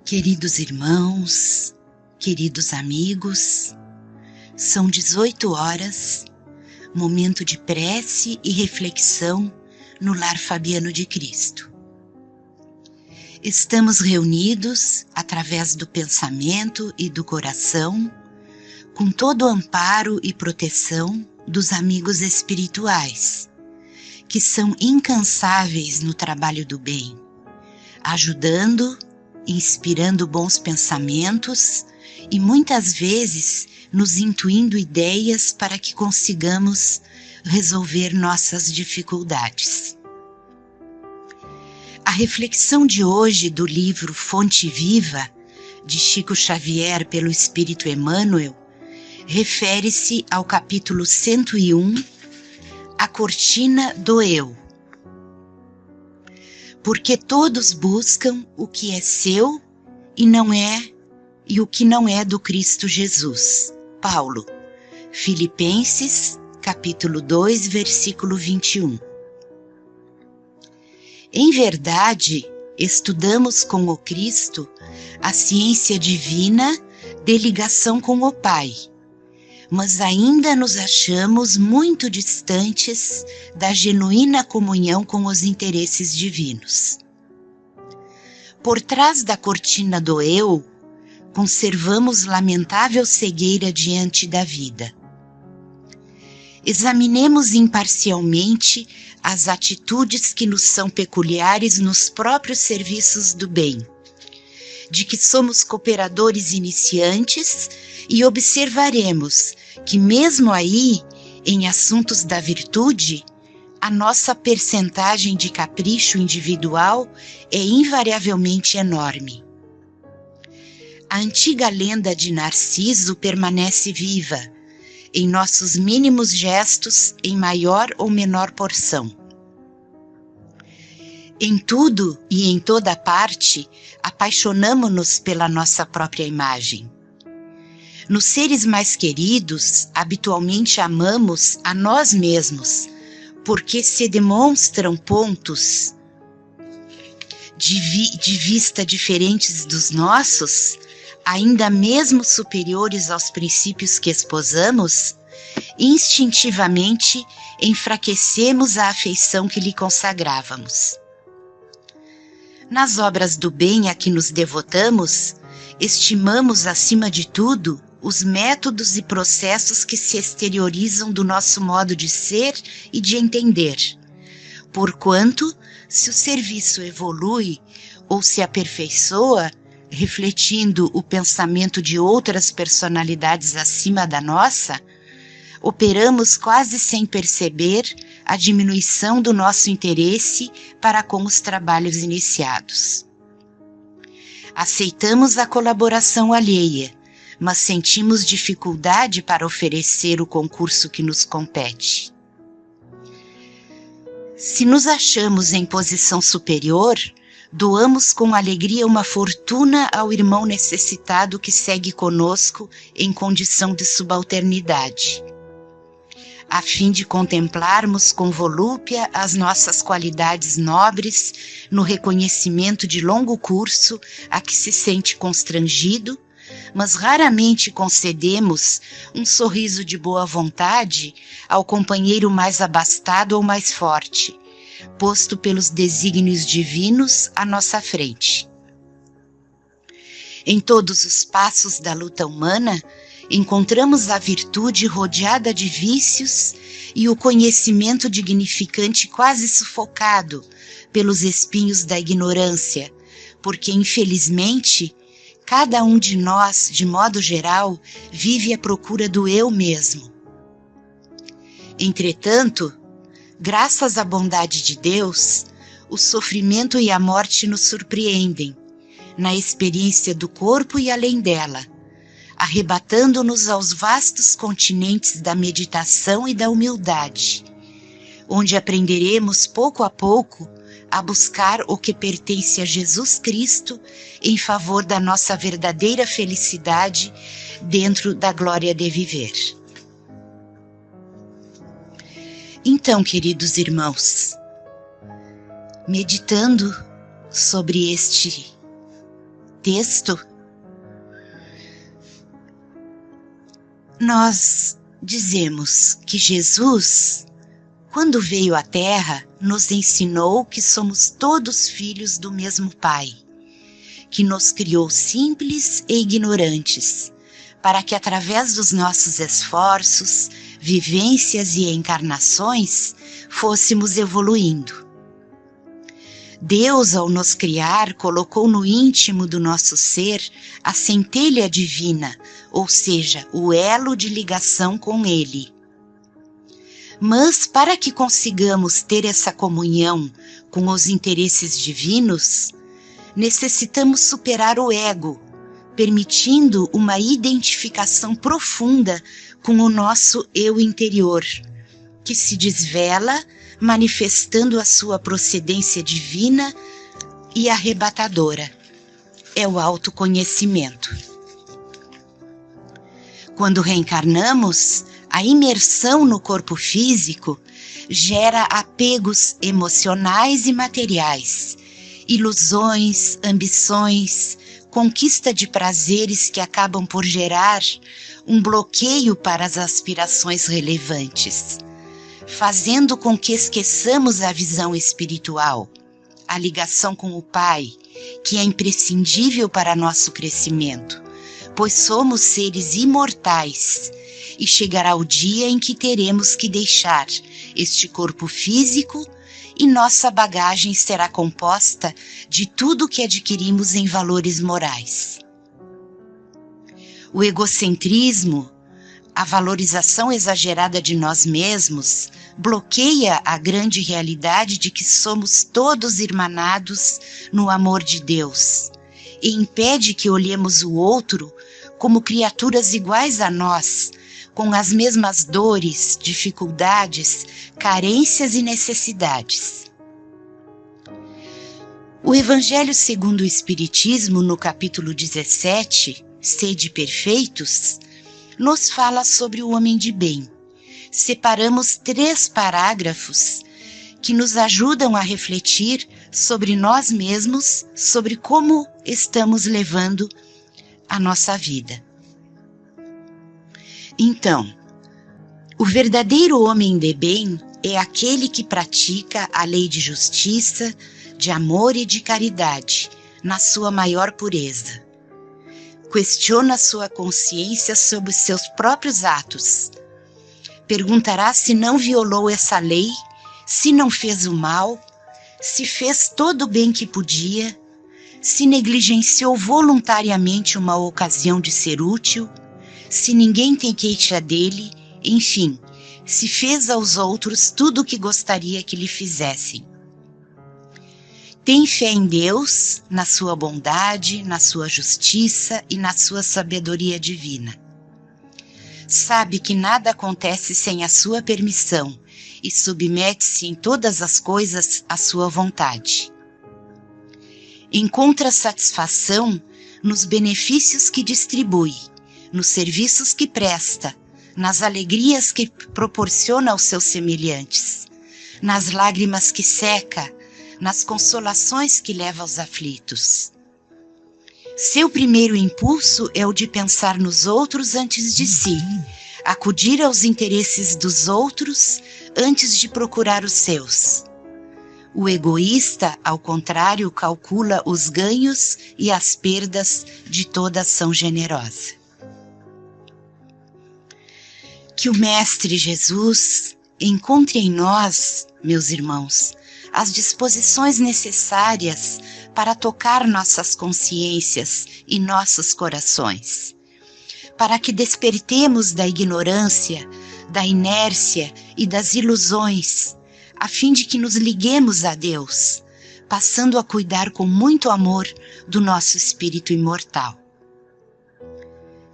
Queridos irmãos, queridos amigos, são 18 horas, momento de prece e reflexão no Lar Fabiano de Cristo. Estamos reunidos através do pensamento e do coração, com todo o amparo e proteção dos amigos espirituais, que são incansáveis no trabalho do bem, ajudando, inspirando bons pensamentos e muitas vezes nos intuindo ideias para que consigamos resolver nossas dificuldades. A reflexão de hoje do livro Fonte Viva, de Chico Xavier pelo Espírito Emmanuel, refere-se ao capítulo 101, A Cortina do Eu. Porque todos buscam o que é seu e o que não é do Cristo Jesus. Paulo, Filipenses, capítulo 2, versículo 21. Em verdade, estudamos com o Cristo a ciência divina de ligação com o Pai, mas ainda nos achamos muito distantes da genuína comunhão com os interesses divinos. Por trás da cortina do eu, conservamos lamentável cegueira diante da vida. Examinemos imparcialmente as atitudes que nos são peculiares nos próprios serviços do bem, de que somos cooperadores iniciantes, e observaremos que mesmo aí, em assuntos da virtude, a nossa percentagem de capricho individual é invariavelmente enorme. A antiga lenda de Narciso permanece viva, em nossos mínimos gestos, em maior ou menor porção. Em tudo e em toda parte, apaixonamo-nos pela nossa própria imagem. Nos seres mais queridos, habitualmente amamos a nós mesmos, porque se demonstram pontos de vista diferentes dos nossos, ainda mesmo superiores aos princípios que esposamos, instintivamente enfraquecemos a afeição que lhe consagrávamos. Nas obras do bem a que nos devotamos, estimamos acima de tudo os métodos e processos que se exteriorizam do nosso modo de ser e de entender, porquanto, se o serviço evolui ou se aperfeiçoa, refletindo o pensamento de outras personalidades acima da nossa, operamos quase sem perceber a diminuição do nosso interesse para com os trabalhos iniciados. Aceitamos a colaboração alheia, mas sentimos dificuldade para oferecer o concurso que nos compete. Se nos achamos em posição superior, doamos com alegria uma fortuna ao irmão necessitado que segue conosco em condição de subalternidade, a fim de contemplarmos com volúpia as nossas qualidades nobres no reconhecimento de longo curso a que se sente constrangido, mas raramente concedemos um sorriso de boa vontade ao companheiro mais abastado ou mais forte, posto pelos desígnios divinos à nossa frente. Em todos os passos da luta humana, encontramos a virtude rodeada de vícios e o conhecimento dignificante quase sufocado pelos espinhos da ignorância, porque, infelizmente, cada um de nós, de modo geral, vive à procura do eu mesmo. Entretanto, graças à bondade de Deus, o sofrimento e a morte nos surpreendem, na experiência do corpo e além dela, arrebatando-nos aos vastos continentes da meditação e da humildade, onde aprenderemos pouco a pouco a buscar o que pertence a Jesus Cristo em favor da nossa verdadeira felicidade dentro da glória de viver. Então, queridos irmãos, meditando sobre este texto, nós dizemos que Jesus, quando veio à Terra, nos ensinou que somos todos filhos do mesmo Pai, que nos criou simples e ignorantes, para que através dos nossos esforços, vivências e encarnações, fôssemos evoluindo. Deus, ao nos criar, colocou no íntimo do nosso ser a centelha divina, ou seja, o elo de ligação com Ele. Mas para que consigamos ter essa comunhão com os interesses divinos, necessitamos superar o ego, permitindo uma identificação profunda com o nosso eu interior, que se desvela, manifestando a sua procedência divina e arrebatadora. É o autoconhecimento. Quando reencarnamos, a imersão no corpo físico gera apegos emocionais e materiais, ilusões, ambições, conquista de prazeres que acabam por gerar um bloqueio para as aspirações relevantes, fazendo com que esqueçamos a visão espiritual, a ligação com o Pai, que é imprescindível para nosso crescimento, pois somos seres imortais e chegará o dia em que teremos que deixar este corpo físico e nossa bagagem será composta de tudo que adquirimos em valores morais. O egocentrismo, a valorização exagerada de nós mesmos, bloqueia a grande realidade de que somos todos irmanados no amor de Deus e impede que olhemos o outro como criaturas iguais a nós, com as mesmas dores, dificuldades, carências e necessidades. O Evangelho segundo o Espiritismo, no capítulo 17, Sede Perfeitos, nos fala sobre o homem de bem. Separamos 3 parágrafos que nos ajudam a refletir sobre nós mesmos, sobre como estamos levando a nossa vida. Então, o verdadeiro homem de bem é aquele que pratica a lei de justiça, de amor e de caridade, na sua maior pureza. Questiona sua consciência sobre os seus próprios atos. Perguntará se não violou essa lei, se não fez o mal, se fez todo o bem que podia, se negligenciou voluntariamente uma ocasião de ser útil, se ninguém tem queixa dele, enfim, se fez aos outros tudo o que gostaria que lhe fizessem. Tem fé em Deus, na sua bondade, na sua justiça e na sua sabedoria divina. Sabe que nada acontece sem a sua permissão e submete-se em todas as coisas à sua vontade. Encontra satisfação nos benefícios que distribui, nos serviços que presta, nas alegrias que proporciona aos seus semelhantes, nas lágrimas que seca, nas consolações que leva aos aflitos. Seu primeiro impulso é o de pensar nos outros antes de si, acudir aos interesses dos outros antes de procurar os seus. O egoísta, ao contrário, calcula os ganhos e as perdas de toda ação generosa. Que o Mestre Jesus encontre em nós, meus irmãos, as disposições necessárias para tocar nossas consciências e nossos corações, para que despertemos da ignorância, da inércia e das ilusões, a fim de que nos liguemos a Deus, passando a cuidar com muito amor do nosso espírito imortal.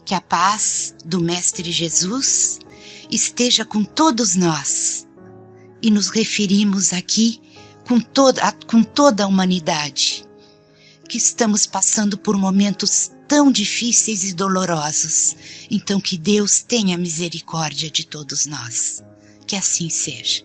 Que a paz do Mestre Jesus esteja com todos nós, e nos referimos aqui com toda a humanidade, que estamos passando por momentos tão difíceis e dolorosos. Então que Deus tenha misericórdia de todos nós. Que assim seja.